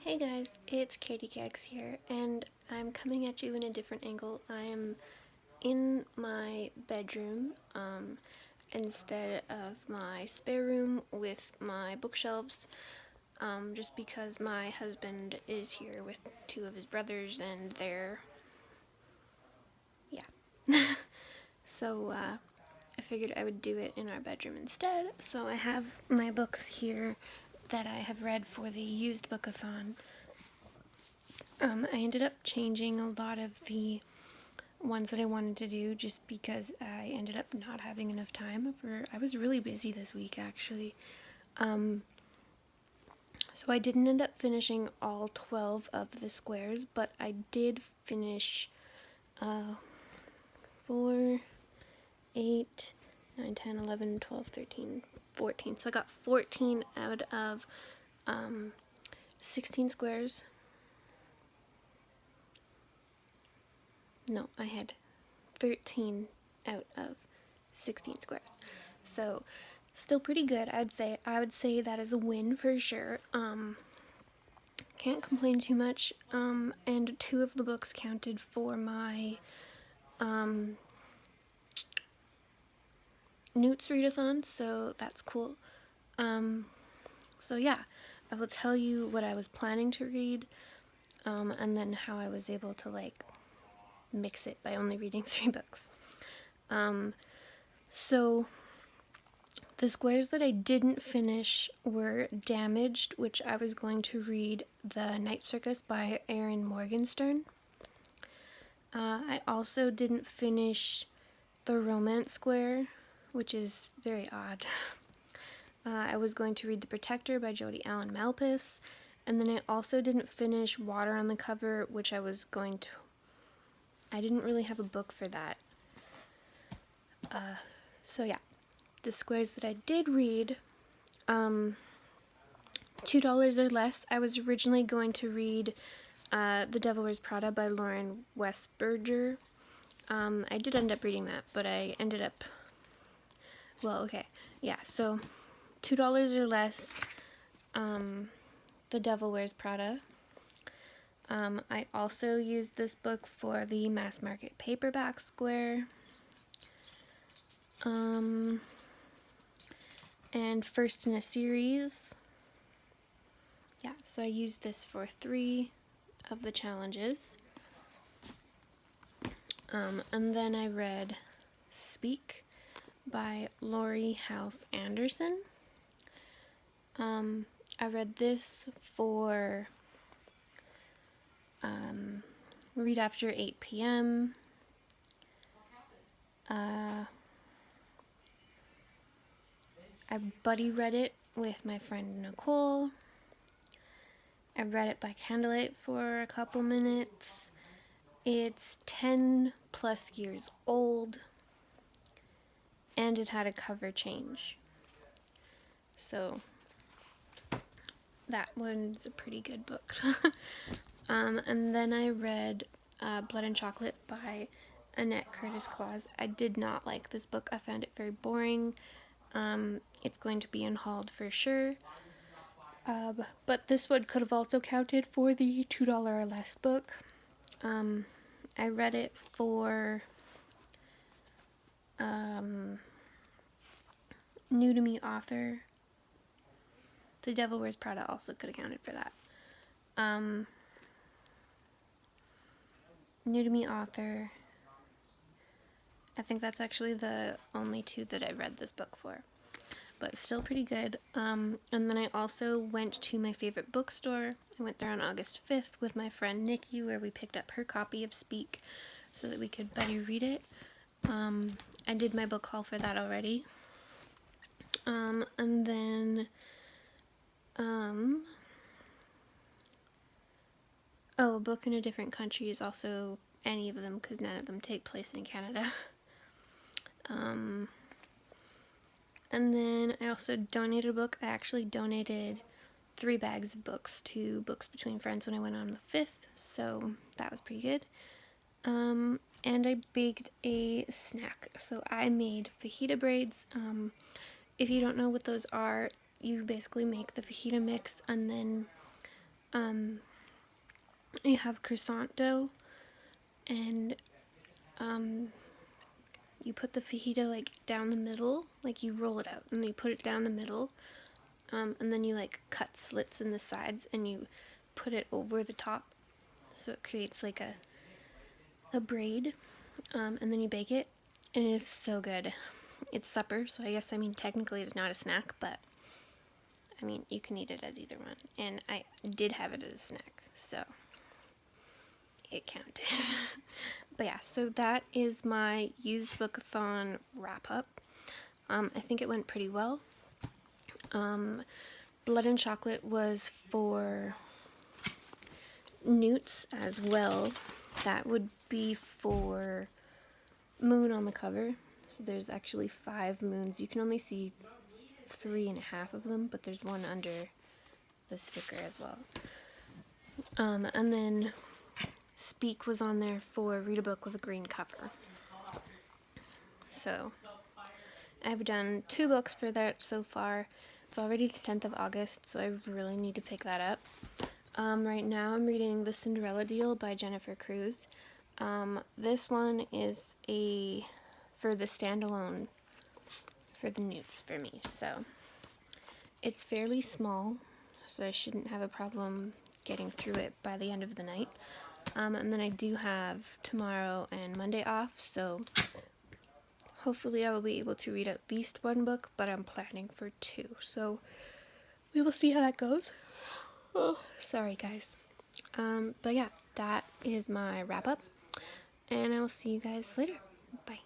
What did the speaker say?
Hey guys, it's Katie Cakes here, and I'm coming at you in a different angle. I am in my bedroom, instead of my spare room with my bookshelves, just because my husband is here with two of his brothers, and yeah. So, I figured I would do it in our bedroom instead. So I have my books here that I have read for the Used-Book-a-thon. I ended up changing a lot of the ones that I wanted to do just because I ended up not having enough time. I was really busy this week, actually. So I didn't end up finishing all 12 of the squares, but I did finish 4, 8, 9, 10, 11, 12, 13, 14. So I got 14 out of 16 squares. No, I had 13 out of 16 squares. So still pretty good, I'd say. I would say that is a win for sure. Can't complain too much. And 2 of the books counted for my Newt's readathon, so that's cool. So yeah, I will tell you what I was planning to read, and then how I was able to mix it by only reading 3 books. So the squares that I didn't finish were Damaged, which I was going to read The Night Circus by Erin Morgenstern. I also didn't finish The Romance Square, which is very odd. I was going to read The Protector by Jodi Allen Malpass, and then I also didn't finish Water on the Cover, which I didn't really have a book for that. So yeah, the squares that I did read, $2 or less. I was originally going to read The Devil Wears Prada by Lauren Westberger. I did end up reading that, but I ended up, so $2 or less, The Devil Wears Prada. I also used this book for the mass market paperback square. And First in a Series. Yeah, so I used this for 3 of the challenges. And then I read Speak by Laurie House Anderson. I read this for read after 8 p.m. I buddy read it with my friend Nicole. I read it by candlelight for a couple minutes. It's 10 plus years old, and it had a cover change. So that one's a pretty good book. And then I read Blood and Chocolate by Annette Curtis Claus. I did not like this book. I found it very boring. It's going to be unhauled for sure. But this one could have also counted for the $2 or less book. I read it for new to me author. The Devil Wears Prada also could have counted for that. New to me author. I think that's actually the only 2 that I read this book for, but still pretty good. And then I also went to my favorite bookstore. I went there on August 5th with my friend Nikki, where we picked up her copy of Speak so that we could buddy read it. I did my book haul for that already. And then A Book in a Different Country is also any of them, because none of them take place in Canada. And then I also donated a book. I actually donated 3 bags of books to Books Between Friends when I went on the 5th, so that was pretty good. And I baked a snack. So I made fajita braids. If you don't know what those are, you basically make the fajita mix and then You have croissant dough, and you put the fajita like down the middle, like you roll it out and you put it down the middle, and then you like cut slits in the sides and you put it over the top, so it creates like a braid, and then you bake it, and it is so good. It's supper, so I guess, I mean, technically it's not a snack, but I mean, you can eat it as either one, and I did have it as a snack, so it counted. But yeah, so that is my Used-Book-a-thon Wrap Up. I think it went pretty well. Blood and Chocolate was for newts as well. That would be for moon on the cover. So there's actually 5 moons. You can only see 3.5 of them, but there's one under the sticker as well. And then Speak was on there for read a book with a green cover. So I've done 2 books for that so far. It's already the 10th of August, so I really need to pick that up. Right now I'm reading The Cinderella Deal by Jennifer Cruz. This one is for the standalone for the newts for me, so it's fairly small, so I shouldn't have a problem getting through it by the end of the night. And then I do have tomorrow and Monday off, so hopefully I will be able to read at least 1 book, but I'm planning for 2, so we will see how that goes. Oh, sorry guys. But yeah, that is my wrap up, and I will see you guys later. Bye.